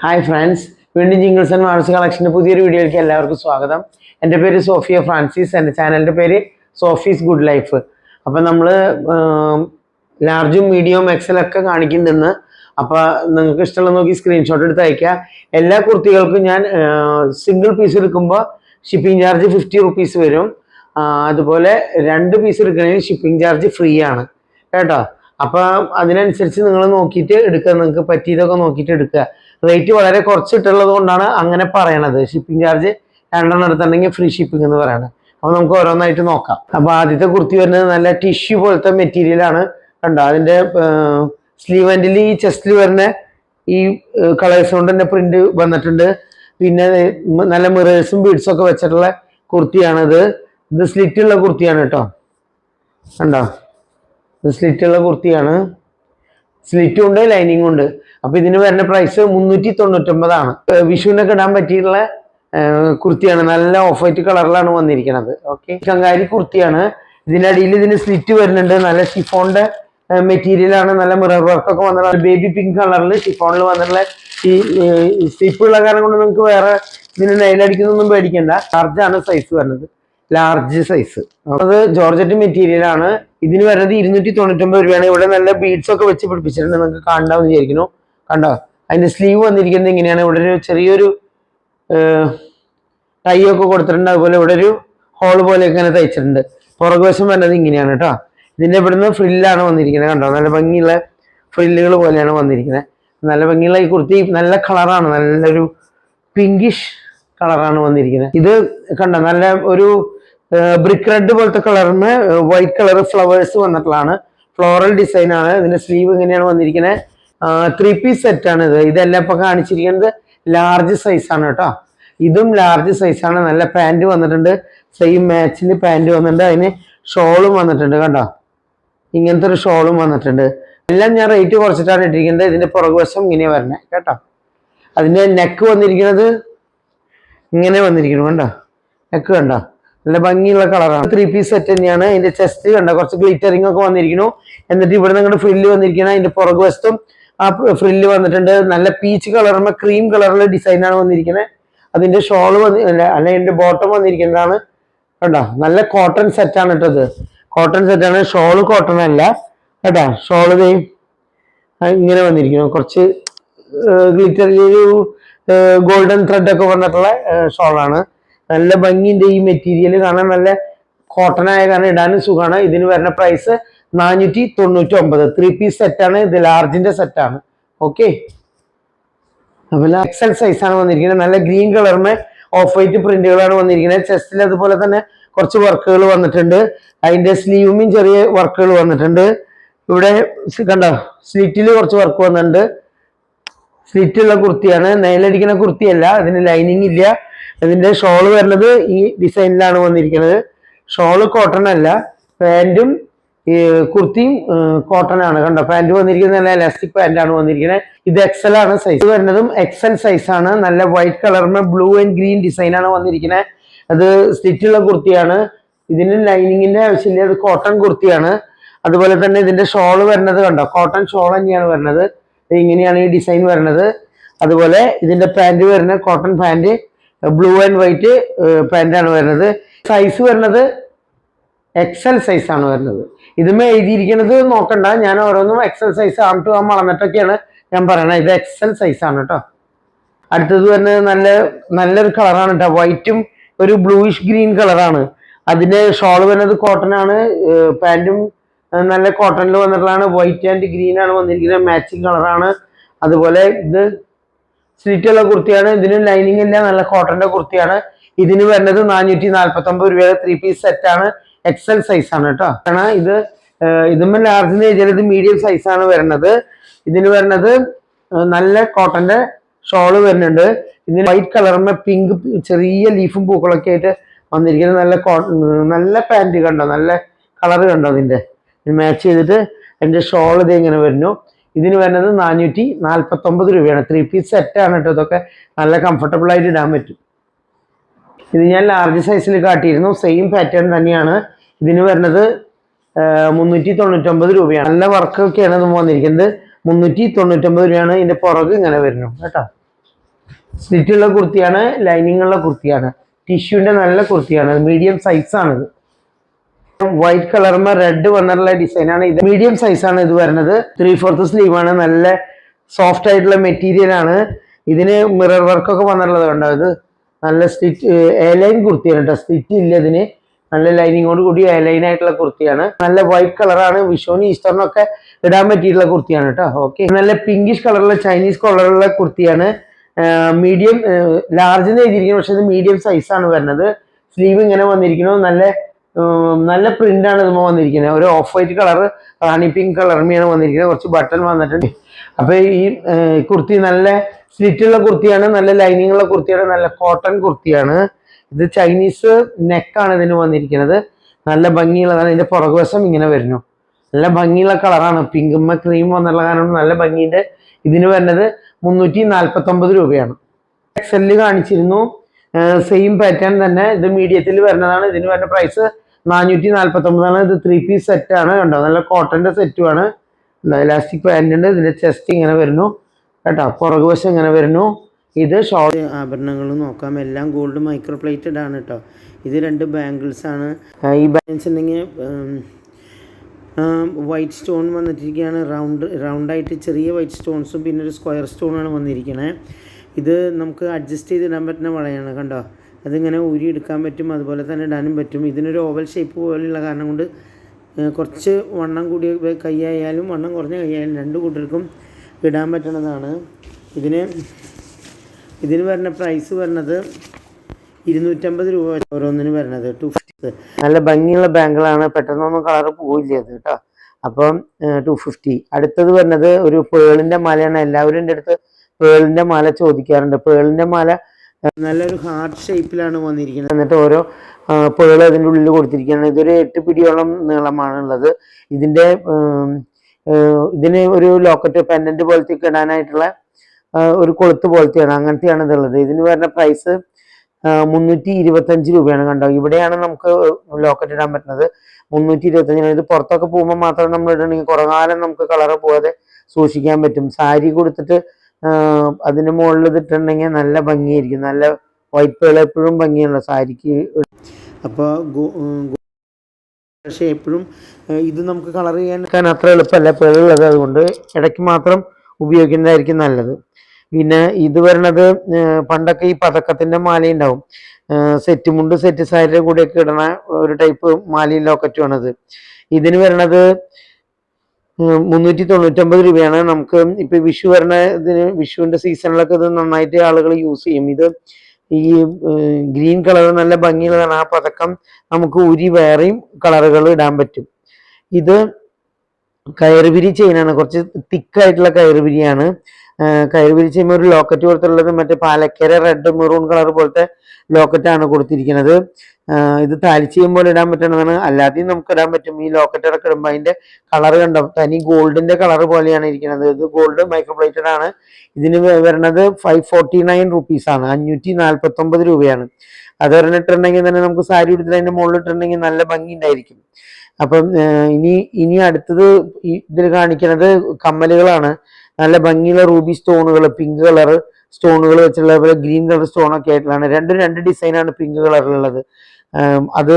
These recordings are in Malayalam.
ഹായ് ഫ്രണ്ട്സ്, വീണ്ടും ജിംഗിൾസ് ആൻഡ് മാർസ് കളക്ഷൻ്റെ പുതിയൊരു വീഡിയോയിലേക്ക് എല്ലാവർക്കും സ്വാഗതം. എൻ്റെ പേര് സോഫിയ ഫ്രാൻസിസ്, എൻ്റെ ചാനലിൻ്റെ പേര് സോഫീസ് ഗുഡ് ലൈഫ്. അപ്പം നമ്മൾ ലാർജും മീഡിയവും എക്സലൊക്കെ കാണിക്കുന്നുണ്ടെന്ന്. അപ്പോൾ നിങ്ങൾക്ക് ഇഷ്ടമുള്ള നോക്കി സ്ക്രീൻഷോട്ട് എടുത്ത് അയക്കുക. എല്ലാ കുർത്തികൾക്കും ഞാൻ സിംഗിൾ പീസ് എടുക്കുമ്പോൾ ഷിപ്പിംഗ് ചാർജ് 50 റുപ്പീസ് വരും. അതുപോലെ 2 പീസ് എടുക്കണമെങ്കിൽ ഷിപ്പിംഗ് ചാർജ് ഫ്രീ ആണ് കേട്ടോ. അപ്പം അതിനനുസരിച്ച് നിങ്ങൾ നോക്കിയിട്ട് എടുക്കുക, നിങ്ങൾക്ക് പറ്റിയതൊക്കെ നോക്കിയിട്ട് എടുക്കുക. റേറ്റ് വളരെ കുറച്ചിട്ടുള്ളത് കൊണ്ടാണ് അങ്ങനെ പറയണത്. ഷിപ്പിംഗ് ചാർജ് 2 എടുത്തിട്ടുണ്ടെങ്കിൽ ഫ്രീ ഷിപ്പിംഗ് എന്ന് പറയണത്. അപ്പോൾ നമുക്ക് ഓരോന്നായിട്ട് നോക്കാം. അപ്പോൾ ആദ്യത്തെ കുർത്തി വരുന്നത് നല്ല ടിഷ്യൂ പോലത്തെ മെറ്റീരിയലാണ് കണ്ടോ. അതിൻ്റെ സ്ലീവ് എൻഡിൽ ഈ ചെസ്റ്റിൽ വരുന്ന ഈ കളേഴ്സ് കൊണ്ട് തന്നെ പ്രിന്റ് വന്നിട്ടുണ്ട്. പിന്നെ നല്ല മിറേഴ്സും ബീഡ്സും ഒക്കെ വെച്ചിട്ടുള്ള കുർത്തിയാണിത്. ഇത് സ്ലിറ്റുള്ള കുർത്തിയാണ് കേട്ടോ, കണ്ടോ. ഇത് സ്ലിറ്റുള്ള കുർത്തിയാണ്, സ്ലിറ്റും ഉണ്ട് ലൈനിങ്ങും ഉണ്ട്. അപ്പൊ ഇതിന് വരുന്ന പ്രൈസ് 399 വിഷുവിനൊക്കെ ഇടാൻ പറ്റിയിട്ടുള്ള കുർത്തിയാണ്. നല്ല ഓഫ് വൈറ്റ് കളറിലാണ് വന്നിരിക്കുന്നത്. ഓക്കെ, കങ്കാരി കുർത്തിയാണ്. ഇതിന്റെ അടിയിൽ ഇതിന് സ്ലിറ്റ് വരുന്നുണ്ട്. നല്ല ഷിഫോണിന്റെ മെറ്റീരിയൽ ആണ്. നല്ല മിറർ വർക്ക് ഒക്കെ വന്നിട്ടുള്ള ബേബി പിങ്ക് കളറിൽ ഷിഫോണിൽ വന്നിട്ടുള്ള ഈ സ്ലിപ്പുള്ള കാരണം കൊണ്ട് നിങ്ങൾക്ക് വേറെ ഇതിന് നൈലടിക്കുന്നൊന്നും പേടിക്കണ്ട. ലാർജാണ് സൈസ് വരുന്നത്, ലാർജ് സൈസ്. അത് ജോർജറ്റ് മെറ്റീരിയൽ ആണ്. ഇതിന് വരുന്നത് 299 രൂപയാണ്. ഇവിടെ നല്ല ബീഡ്സ് ഒക്കെ വെച്ച് പിടിപ്പിച്ചിട്ടുണ്ട്, നിങ്ങൾക്ക് കാണാമെന്ന് വിചാരിക്കുന്നു. കണ്ടോ, അതിന്റെ സ്ലീവ് വന്നിരിക്കുന്നത് ഇങ്ങനെയാണ്. ഇവിടെ ഒരു ചെറിയൊരു ടൈ ഒക്കെ കൊടുത്തിട്ടുണ്ട്. അതുപോലെ ഇവിടെ ഒരു ഹോൾ പോലെയൊക്കെ ഇങ്ങനെ തയ്ച്ചിട്ടുണ്ട്. പുറകുവശം വരുന്നത് ഇങ്ങനെയാണ് കേട്ടോ. ഇതിന്റെ ഇവിടുന്ന് ഫ്രില്ലാണ് വന്നിരിക്കുന്നത്, കണ്ടോ. നല്ല ഭംഗിയുള്ള ഫ്രില്ലുകൾ പോലെയാണ് വന്നിരിക്കുന്നത്. നല്ല ഭംഗിയുള്ള ഈ കുർത്തി നല്ല കളറാണ്, നല്ലൊരു പിങ്കിഷ് കളറാണ് വന്നിരിക്കുന്നത്. ഇത് കണ്ടോ, നല്ല ഒരു ബ്രിക്ക് റെഡ് പോലത്തെ കളറിന് വൈറ്റ് കളർ ഫ്ലവേഴ്സ് വന്നിട്ടുള്ളതാണ്. ഫ്ലോറൽ ഡിസൈൻ ആണ്. ഇതിന്റെ സ്ലീവ് ഇങ്ങനെയാണ് വന്നിരിക്കുന്നത്. 3 പീസ് സെറ്റ് ആണ് ഇത്. ഇതെല്ലാം ഇപ്പൊ കാണിച്ചിരിക്കുന്നത് ലാർജ് സൈസ് ആണ് കേട്ടോ. ഇതും ലാർജ് സൈസ് ആണ്. നല്ല പാന്റ് വന്നിട്ടുണ്ട്, സെയിം മാച്ചിൽ പാന്റ് വന്നിട്ടുണ്ട്. അതിന് ഷോളും വന്നിട്ടുണ്ട്, കണ്ടോ. ഇങ്ങനത്തെ ഒരു ഷോളും വന്നിട്ടുണ്ട്. എല്ലാം ഞാൻ റേറ്റ് കുറച്ചിട്ടാണ് ഇട്ടിരിക്കുന്നത്. ഇതിന്റെ പുറകുവശം ഇങ്ങനെ വരണേ കേട്ടോ. അതിന്റെ നെക്ക് വന്നിരിക്കുന്നത് ഇങ്ങനെ വന്നിരിക്കുന്നു, കണ്ടോ. നെക്ക് കണ്ടോ, നല്ല ഭംഗിയുള്ള കളറാണ്. 3 പീസ് സെറ്റ് തന്നെയാണ്. അതിന്റെ ചെസ്റ്റ് കണ്ടോ, കുറച്ച് ഗ്ലിറ്ററിംഗ് ഒക്കെ വന്നിരിക്കുന്നു. എന്നിട്ട് ഇവിടെ നിങ്ങളുടെ ഫ്രില്ല് വന്നിരിക്കുന്നത്. അതിന്റെ പുറകുവശത്തും ആ ഫ്രില്ല് വന്നിട്ടുണ്ട്. നല്ല പീച്ച് കളറും ക്രീം കളറിലെ ഡിസൈനാണ് വന്നിരിക്കുന്നത്. അതിന്റെ ഷോള് അല്ല അതിന്റെ ബോട്ടം വന്നിരിക്കുന്നതാണ് കേട്ടോ. നല്ല കോട്ടൺ സെറ്റാണ് കേട്ടത്, കോട്ടൺ സെറ്റാണ്. ഷോള് കോട്ടൺ അല്ല കേട്ടോ. ഷോള് ഇങ്ങനെ വന്നിരിക്കുന്നു. കുറച്ച് ഗ്ലിറ്റർ ഒരു ഗോൾഡൻ ത്രെഡ് ഒക്കെ വന്നിട്ടുള്ള ഷോളാണ്. നല്ല ഭംഗിന്റെ ഈ മെറ്റീരിയൽ കാണാൻ നല്ല കോട്ടൺ ആയ കാരണം ഇടാനും സുഖമാണ്. ഇതിന് വരുന്ന പ്രൈസ് 499. 3 പീസ് സെറ്റാണ്. ഇത് ലാർജിന്റെ സെറ്റാണ്. ഓക്കെ, അതുപോലെ എക്സൽ സൈസാണ് വന്നിരിക്കുന്നത്. നല്ല ഗ്രീൻ കളറിന് ഓഫ് വൈറ്റ് പ്രിന്റുകളാണ് വന്നിരിക്കുന്നത്. ചെസ്റ്റിൽ അതുപോലെ തന്നെ കുറച്ച് വർക്കുകൾ വന്നിട്ടുണ്ട്. അതിന്റെ സ്ലീവിനും ചെറിയ വർക്കുകൾ വന്നിട്ടുണ്ട്. ഇവിടെ കണ്ടോ, സ്ലിറ്റിൽ കുറച്ച് വർക്ക് വന്നിട്ടുണ്ട്. സ്ലിറ്റുള്ള കുർത്തിയാണ്, നെയിലടിക്കുന്ന കുർത്തിയല്ല. ഇതിന് ലൈനിങ് ഇല്ല. ഇതിന്റെ ഷോള് വരുന്നത് ഈ ഡിസൈനിലാണ് വന്നിരിക്കുന്നത്. ഷോള് കോട്ടൺ അല്ല. പാൻറ്റും ഈ കുർത്തിയും കോട്ടൺ ആണ്, കണ്ടോ. പാൻറ് വന്നിരിക്കുന്നത് നല്ല എലാസ്റ്റിക് പാൻറ്റാണ് വന്നിരിക്കുന്നത്. ഇത് എക്സൽ ആണ് സൈസ് വരുന്നതും. എക്സൽ സൈസ് ആണ്. നല്ല വൈറ്റ് കളറിന് ബ്ലൂ ആൻഡ് ഗ്രീൻ ഡിസൈൻ ആണ് വന്നിരിക്കുന്നത്. അത് സ്റ്റിച്ചുള്ള കുർത്തിയാണ്. ഇതിന് ലൈനിങ്ങിന്റെ ആവശ്യമില്ല, അത് കോട്ടൺ കുർത്തിയാണ്. അതുപോലെ തന്നെ ഇതിന്റെ ഷോള് വരുന്നത് കണ്ടോ, കോട്ടൺ ഷോൾ തന്നെയാണ് വരുന്നത്. ഇങ്ങനെയാണ് ഈ ഡിസൈൻ വരുന്നത്. അതുപോലെ ഇതിന്റെ പാൻറ് വരുന്നത് cotton pant, blue and white പാൻറ്റാണ് വരുന്നത്. സൈസ് വരുന്നത് എക്സൽ സൈസ് ആണ് വരുന്നത്. ഇതുമേ എഴുതിയിരിക്കുന്നത് നോക്കണ്ട, ഞാൻ ഓരോന്നും എക്സൽ സൈസ് ആം ടു ആം അളന്നിട്ടൊക്കെയാണ് ഞാൻ പറയണത്. ഇത് എക്സൽ സൈസ് ആണ് കേട്ടോ. അടുത്തത് വരുന്നത് നല്ലൊരു കളറാണ് കേട്ടോ. വൈറ്റും ഒരു ബ്ലൂയിഷ് ഗ്രീൻ കളറാണ്. അതിന്റെ ഷോള് വരുന്നത് കോട്ടൺ ആണ്. പാൻറ്റും നല്ല കോട്ടണിൽ വന്നിട്ടുള്ളതാണ്. വൈറ്റ് ആൻഡ് ഗ്രീൻ ആണ് വന്നിരിക്കുന്നത്, മാച്ചിങ് കളറാണ്. അതുപോലെ ഇത് സ്ലിറ്റുള്ള കുർത്തിയാണ്. ഇതിന് ലൈനിങ് ഇല്ല, നല്ല കോട്ടന്റെ കുർത്തിയാണ്. ഇതിന് വരുന്നത് 449 രൂപയുടെ 3 പീസ് സെറ്റ് ആണ്. എക്സൽ സൈസ് ആണ് കേട്ടോ. ഇത് ഇതുമ്പോൾ ലാർജ് ഏരിയയിൽ ഇത് മീഡിയം സൈസ് ആണ് വരുന്നത്. ഇതിന് വരുന്നത് നല്ല കോട്ടന്റെ ഷോള് വരുന്നുണ്ട്. ഇതിന് വൈറ്റ് കളറിന് പിങ്ക് ചെറിയ ലീഫും പൂക്കളൊക്കെ ആയിട്ട് വന്നിരിക്കുന്നത്. നല്ല പാൻറ് കണ്ടോ, നല്ല കളർ കണ്ടോ. അതിന്റെ മാച്ച് ചെയ്തിട്ട് അതിന്റെ ഷോൾ ഇത് ഇങ്ങനെ വരുന്നു. ഇതിന് വരുന്നത് 449 രൂപയാണ്. 3 പീസ് സെറ്റ് ആണ് കേട്ടോ. ഇതൊക്കെ നല്ല കംഫർട്ടബിൾ ആയിട്ട് ഇടാൻ പറ്റും. ഇത് ഞാൻ ലാർജ് സൈസിൽ കാട്ടിയിരുന്നു. സെയിം പാറ്റേൺ തന്നെയാണ്. ഇതിന് വരുന്നത് 399 രൂപയാണ്. നല്ല വർക്കൊക്കെയാണ് ഇത് വന്നിരിക്കുന്നത്. 399 രൂപയാണ്. ഇതിന്റെ പുറക് ഇങ്ങനെ വരുന്നു കേട്ടോ. സ്ലിറ്റുള്ള കുർത്തിയാണ്, ലൈനിങ് ഉള്ള കുർത്തിയാണ്, ടിഷ്യൂന്റെ നല്ല കുർത്തിയാണ്, മീഡിയം സൈസാണിത്. വൈറ്റ് കളറുമ്പോ റെഡ് വന്നിട്ടുള്ള ഡിസൈനാണ് ഇത്. മീഡിയം സൈസാണ് ഇത് വരുന്നത്. 3/4 സ്ലീവ് ആണ്. നല്ല സോഫ്റ്റ് ആയിട്ടുള്ള മെറ്റീരിയൽ ആണ്. ഇതിന് മിറർ വർക്കൊക്കെ വന്നിട്ടുള്ളത് കണ്ടോ. ഇത് നല്ല സ്റ്റിച്ച് എയർലൈൻ കുർത്തിയാണ് കേട്ടോ. സ്റ്റിച്ച് ഇല്ല ഇതിന്. നല്ല ലൈനിങ്ങോട് കൂടി എയർലൈൻ ആയിട്ടുള്ള കുർത്തിയാണ്. നല്ല വൈറ്റ് കളറാണ്. വിഷുവിന് ഈസ്റ്ററിനൊക്കെ ഇടാൻ പറ്റിയിട്ടുള്ള കുർത്തിയാണ് കേട്ടോ. ഓക്കെ, നല്ല പിങ്കിഷ് കളറുള്ള ചൈനീസ് കളറുള്ള കുർത്തിയാണ്. മീഡിയം ലാർജ് എഴുതിയിരിക്കുന്നത്, പക്ഷെ ഇത് മീഡിയം സൈസാണ് വരുന്നത്. സ്ലീവ് ഇങ്ങനെ വന്നിരിക്കുന്നു. നല്ല പ്രിന്റ് ആണ് ഇതുമ്പോൾ വന്നിരിക്കുന്നത്. ഒരു of white colour, Rani pink കളർമയാണ് വന്നിരിക്കുന്നത്. കുറച്ച് ബട്ടൺ വന്നിട്ടുണ്ട്. അപ്പൊ ഈ കുർത്തി നല്ല സ്ലിറ്റുള്ള കുർത്തിയാണ്, നല്ല ലൈനിങ് ഉള്ള കുർത്തിയാണ്, നല്ല കോട്ടൺ കുർത്തിയാണ്. ഇത് ചൈനീസ് നെക്കാണ് ഇതിന് വന്നിരിക്കുന്നത്. നല്ല ഭംഗിയുള്ളതാണ്. ഇതിന്റെ പുറകുവശം ഇങ്ങനെ വരുന്നു. നല്ല ഭംഗിയുള്ള കളറാണ്. പിങ്കുമ്മ ക്രീം വന്നുള്ള കാരണം നല്ല ഭംഗിയുടെ. ഇതിന് വരുന്നത് 349 രൂപയാണ്. എക്സെല്ലിൽ കാണിച്ചിരുന്നു സെയിം പാറ്റേൺ തന്നെ. ഇത് മീഡിയത്തിൽ വരുന്നതാണ്. ഇതിന് വരുന്ന പ്രൈസ് 449 ഇത് 3 പീസ് സെറ്റ് ആണ്. കണ്ടോ, നല്ല കോട്ടന്റെ സെറ്റുമാണ്. ഇലാസ്റ്റിക് പാന്റ് ഉണ്ട്. ഇതിന്റെ ചെസ്റ്റ് ഇങ്ങനെ വരുന്നു കേട്ടോ. പുറകുവശം ഇങ്ങനെ വരുന്നു. ഇത് ഷോൾ ആഭരണങ്ങൾ നോക്കാം. എല്ലാം ഗോൾഡ് മൈക്രോ പ്ലേറ്റഡ് ആണ് കേട്ടോ. ഇത് 2 ബാംഗിൾസ് ആണ്. ഈ ബാംഗിൾസ് ഉണ്ടെങ്കിൽ വൈറ്റ് സ്റ്റോൺ വന്നിട്ടിരിക്കുകയാണ്. റൗണ്ടായിട്ട് ചെറിയ വൈറ്റ് സ്റ്റോൺസും പിന്നെ ഒരു സ്ക്വയർ സ്റ്റോണാണ് വന്നിരിക്കുന്നത്. ഇത് നമുക്ക് അഡ്ജസ്റ്റ് ചെയ്തിടാൻ പറ്റുന്ന വളയാണ് കണ്ടോ. അതിങ്ങനെ ഊരി എടുക്കാൻ പറ്റും, അതുപോലെ തന്നെ ഇടാനും പറ്റും. ഇതിനൊരു ഓവൽ ഷേപ്പ് പോലെയുള്ള കാരണം കൊണ്ട് കുറച്ച് വണ്ണം കൂടിയ കൈയായാലും വണ്ണം കുറഞ്ഞ കൈയായാലും 2 കൂട്ടർക്കും ഇടാൻ പറ്റുന്നതാണ്. ഇതിന് വരുന്ന പ്രൈസ് വരുന്നത് 250 രൂപ ഓരോന്നിന് വരുന്നത്. 250. നല്ല ഭംഗിയുള്ള ബാങ്കിളാണ്. പെട്ടെന്നൊന്നും കളർ പോയില്ല അത് കേട്ടോ. അപ്പം 250. അടുത്തത് വരുന്നത് ഒരു പേളിന്റെ മാലയാണ്. എല്ലാവരും എൻ്റെ അടുത്ത് പേളിന്റെ മാല ചോദിക്കാറുണ്ട്. പേളിന്റെ മാല നല്ലൊരു ഹാർട്ട് ഷേപ്പിലാണ് വന്നിരിക്കുന്നത്. എന്നിട്ട് ഓരോ പേൾ അതിൻ്റെ ഉള്ളിൽ കൊടുത്തിരിക്കുകയാണ്. ഇതൊരു 8 പിടിയോളം നീളമാണുള്ളത്. ഇതിന് ഒരു ലോക്കറ്റ് പെൻഡന്റ് പോലത്തെ ഇടാനായിട്ടുള്ള ഒരു കൊളുത്ത് പോലത്തെയാണ്, അങ്ങനത്തെയാണ് ഇതുള്ളത്. ഇതിന് വരുന്ന പ്രൈസ് 325 രൂപയാണ്. കണ്ടോ, ഇവിടെയാണ് നമുക്ക് ലോക്കറ്റ് ഇടാൻ പറ്റുന്നത്. 325. ഇത് പുറത്തൊക്കെ പോകുമ്പോൾ മാത്രം നമ്മൾ ഇടണമെങ്കിൽ കുറേ കാലം നമുക്ക് കളറ് പോകാതെ സൂക്ഷിക്കാൻ പറ്റും. സാരി കൊടുത്തിട്ട് അതിന് മുകളിൽ ഇതിട്ടുണ്ടെങ്കിൽ നല്ല ഭംഗിയായിരിക്കും. നല്ല വൈറ്റ് പേൾ എപ്പോഴും ഭംഗിയുള്ള സാരിക്ക്. അപ്പോൾ പക്ഷേ എപ്പോഴും ഇത് നമുക്ക് കളർ ചെയ്യാൻ അത്ര എളുപ്പമല്ല പേളുള്ളത്. അതുകൊണ്ട് ഇടയ്ക്ക് മാത്രം ഉപയോഗിക്കുന്നതായിരിക്കും നല്ലത്. പിന്നെ ഇത് വരണത് പണ്ടൊക്കെ ഈ പതക്കത്തിന്റെ മാല ഉണ്ടാവും. സെറ്റ് മുണ്ട് സെറ്റ് സാരിയുടെ കൂടെയൊക്കെ ഇടണ ഒരു ടൈപ്പ് മാലയും ലോക്കറ്റുമാണിത്. ഇതിന് വരണത് 399 രൂപയാണ്. നമുക്ക് ഇപ്പൊ വിഷു വരണ ഇതിന് വിഷുവിന്റെ സീസണിലൊക്കെ ഇത് നന്നായിട്ട് ആളുകൾ യൂസ് ചെയ്യും. ഇത് ഈ ഗ്രീൻ കളർ നല്ല ഭംഗിയുള്ളതാണ്. ആ പതക്കം നമുക്ക് ഊരി വേറെയും കളറുകൾ ഇടാൻ പറ്റും. ഇത് കയറുപിരി ചെയിനാണ്. കുറച്ച് തിക്കായിട്ടുള്ള കയറുപിരിയാണ്. കയറുപിരി ചെയ്യുമ്പോൾ ഒരു ലോക്കറ്റ് കൊടുത്തുള്ളത് മറ്റേ പാലക്കര റെഡ് മെറൂൺ കളർ പോലത്തെ ലോക്കറ്റാണ് കൊടുത്തിരിക്കുന്നത്. ഇത് താലി ചെയ്യുമ്പോൾ ഇടാൻ പറ്റുന്നതാണ്. അല്ലാതെയും നമുക്ക് ഇടാൻ പറ്റും. ഈ ലോക്കറ്റ് ഇടക്ക് ഇടുമ്പോൾ അതിന്റെ കളർ കണ്ടോ, തനി ഗോൾഡിന്റെ കളർ പോലെയാണ് ഇരിക്കുന്നത്. ഇത് ഗോൾഡ് മൈക്രോപ്ലേറ്റഡ് ആണ്. ഇതിന് വരുന്നത് 549 റുപ്പീസാണ്. 549 രൂപയാണ്. അത് പറഞ്ഞിട്ടുണ്ടെങ്കിൽ തന്നെ നമുക്ക് സാരി എടുത്തിട്ട് അതിന്റെ മുകളിൽ ഇട്ടിട്ടുണ്ടെങ്കിൽ നല്ല ഭംഗി ഉണ്ടായിരിക്കും. അപ്പം ഇനി അടുത്തത് ഇതിൽ കാണിക്കുന്നത് കമ്മലുകളാണ്. നല്ല ഭംഗിയുള്ള റൂബി സ്റ്റോണുകൾ, പിങ്ക് കളർ സ്റ്റോണുകൾ വെച്ചുള്ള പോലെ ഗ്രീൻ കളർ സ്റ്റോണൊക്കെ ആയിട്ടുള്ളതാണ്. രണ്ട് ഡിസൈനാണ് പിങ്ക് കളറിലുള്ളത്. അത്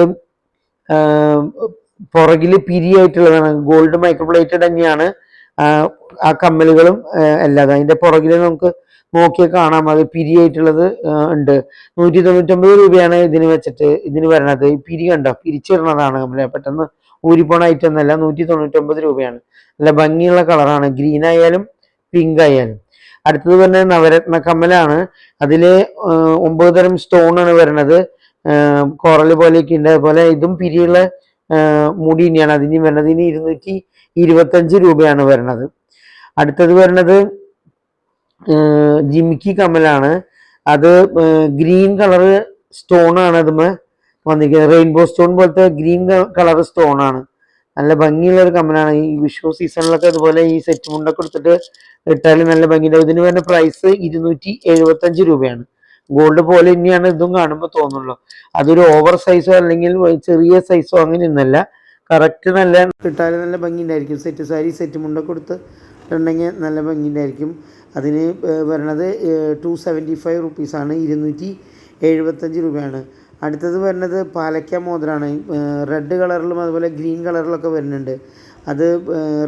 പുറകില് പിരിയായിട്ടുള്ളതാണ്. ഗോൾഡ് മൈക്രോപ്ലേറ്റഡ് തന്നെയാണ് ആ കമ്മലുകളും അല്ലാതെ. അതിന്റെ പുറകില് നമുക്ക് നോക്കിയാൽ കാണാം അത് പിരിയായിട്ടുള്ളത് ഉണ്ട്. 199 രൂപയാണ് ഇതിന് വരണത്. ഈ പിരി കണ്ടോ, പിരിച്ചിടുന്നതാണ് കമ്മല്. പെട്ടെന്ന് ഊരിപ്പോണ ഐറ്റം എന്നല്ല. 199 രൂപയാണ്. നല്ല ഭംഗിയുള്ള കളറാണ്, ഗ്രീൻ ആയാലും പിങ്ക് ആയാലും. അടുത്തത് പറഞ്ഞ നവരത്ന കമ്മലാണ്. അതില് 9 തരം സ്റ്റോൺ ആണ് വരുന്നത്. കോറൽ പോലെയൊക്കെ ഉണ്ട്. അതുപോലെ ഇതും പിരിയുള്ള മുടി തന്നെയാണ്. അതിന് വരുന്നത് 225 രൂപയാണ് വരുന്നത്. അടുത്തത് വരുന്നത് ജിമിക്കി കമ്മലാണ്. അത് ഗ്രീൻ കളർ സ്റ്റോൺ ആണ് അതുമേ വന്നിരിക്കുന്നത്. റെയിൻബോ സ്റ്റോൺ പോലത്തെ ഗ്രീൻ കളർ സ്റ്റോൺ ആണ്. നല്ല ഭംഗിയുള്ള ഒരു കമ്മലാണ്. ഈ വിഷു സീസണിലൊക്കെ അതുപോലെ ഈ സെറ്റ് മുണ്ടൊക്കെ എടുത്തിട്ട് ഇട്ടാൽ നല്ല ഭംഗിയുണ്ടാവും. ഇതിന് വരുന്ന പ്രൈസ് 275 രൂപയാണ്. ഗോൾഡ് പോലെ തന്നെയാണ് ഇതും കാണുമ്പോൾ തോന്നുള്ളൂ. അതൊരു ഓവർ സൈസോ അല്ലെങ്കിൽ ചെറിയ സൈസോ അങ്ങനെയൊന്നല്ല. കറക്റ്റ് നല്ല ഇട്ടാൽ നല്ല ഭംഗി ഉണ്ടായിരിക്കും. സെറ്റ് സാരി സെറ്റ് മുണ്ടൊക്കെ കൊടുത്ത് ഇട്ടുണ്ടെങ്കിൽ നല്ല ഭംഗി ഉണ്ടായിരിക്കും. അതിന് വരുന്നത് 275 റുപ്പീസാണ്, 275 രൂപയാണ്. അടുത്തത് വരുന്നത് പാലക്ക മോതിരമാണ്. റെഡ് കളറിലും അതുപോലെ ഗ്രീൻ കളറിലൊക്കെ വരുന്നുണ്ട്. അത്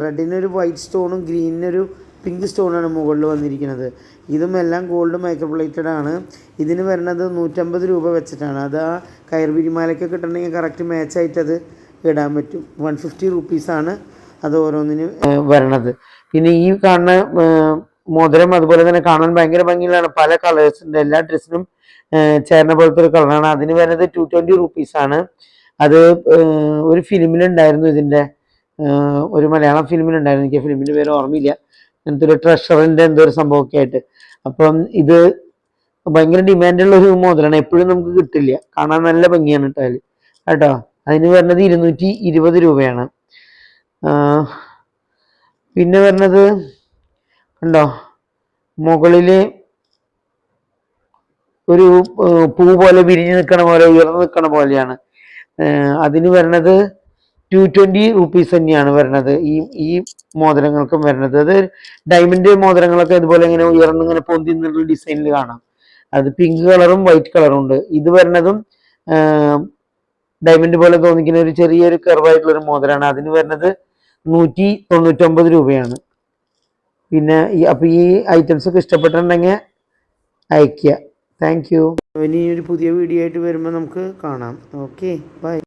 റെഡിനൊരു വൈറ്റ് സ്റ്റോണും ഗ്രീനിനൊരു പിങ്ക് സ്റ്റോണാണ് മുകളിൽ വന്നിരിക്കുന്നത്. ഇതും എല്ലാം ഗോൾഡ് മൈക്രോ പ്ലേറ്റഡ് ആണ്. ഇതിന് വരുന്നത് 150 രൂപ വെച്ചിട്ടാണ്. അത് ആ കയർപിരിമാലയ്ക്ക് കിട്ടണമെങ്കിൽ കറക്റ്റ് മാച്ചായിട്ട് അത് ഇടാൻ പറ്റും. 150 റുപ്പീസാണ് അത് ഓരോന്നിന് വരണത്. പിന്നെ ഈ കാണുന്ന മോതിരം അതുപോലെ തന്നെ കാണാൻ ഭയങ്കര ഭംഗിയിലാണ്. പല കളേഴ്സ് ഉണ്ട്, എല്ലാ ഡ്രസ്സിനും ചേർന്ന പോലത്തെ ഒരു കളറാണ്. അതിന് വരുന്നത് 220 റുപ്പീസാണ്. അത് ഒരു ഫിലിമിലുണ്ടായിരുന്നു, ഇതിൻ്റെ ഒരു മലയാളം ഫിലിമിലുണ്ടായിരുന്നു. എനിക്ക് ഫിലിമിൻ്റെ പേര് ഓർമ്മയില്ല. അങ്ങനത്തെ ഒരു ട്രഷറിൻ്റെ എന്തോ ഒരു സംഭവമൊക്കെ ആയിട്ട്. അപ്പം ഇത് ഭയങ്കര ഡിമാൻഡുള്ള ഒരു മോതിരമാണ്, എപ്പോഴും നമുക്ക് കിട്ടില്ല. കാണാൻ നല്ല ഭംഗിയാണ് കേട്ടോ കേട്ടോ. അതിന് വരുന്നത് 220 രൂപയാണ്. പിന്നെ വരുന്നത് ഉണ്ടോ, മുകളിൽ ഒരു പൂ പോലെ വിരിഞ്ഞ് നിൽക്കണ പോലെ, ഉയർന്നു നിൽക്കണ പോലെയാണ്. അതിന് വരുന്നത് 220 റുപ്പീസ് തന്നെയാണ് വരുന്നത്. ഈ മോതിരങ്ങൾക്കും വരുന്നത്. അത് ഡയമണ്ട് മോതിരങ്ങളൊക്കെ ഇതുപോലെ ഇങ്ങനെ ഉയർന്ന് ഇങ്ങനെ പൊന്തി നിന്നുള്ള ഡിസൈനിൽ കാണാം. അത് പിങ്ക് കളറും വൈറ്റ് കളറും ഉണ്ട്. ഇത് വരുന്നതും ഡയമണ്ട് പോലെ തോന്നിക്കുന്ന ഒരു ചെറിയൊരു കർവായിട്ടുള്ള ഒരു മോതിരമാണ്. അതിന് വരുന്നത് 199 രൂപയാണ്. പിന്നെ അപ്പോൾ ഈ ഐറ്റംസ് ഒക്കെ ഇഷ്ടപ്പെട്ടിട്ടുണ്ടെങ്കിൽ അയയ്ക്കുക. Thank you. ഇനി ഒരു പുതിയ വീഡിയോ ആയിട്ട് വരുമ്പോൾ നമുക്ക് കാണാം. Okay, by.